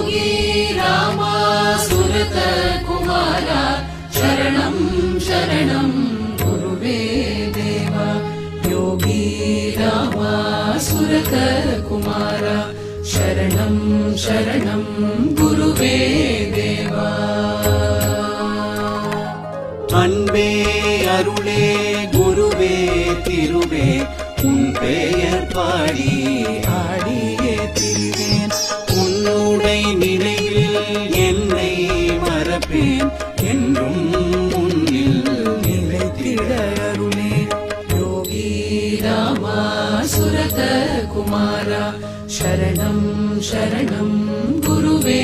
योगी रामा सुरत कुमारा शरणं शरणं गुरुवे देवा योगी रामा सुरत कुमारा शरणं शरणं गुरुवे देवा அன்பே அருளே குருவே திருவே உன் பெயர் பாடி ஆடியே திரிவேன் உன்னுடைய நினைவில் என்னை மறப்பேன் என்றும் முன்னில் நிலைத்திட அருளே योगी रामा सुरत कुमारा शरणं शरणं गुरुवे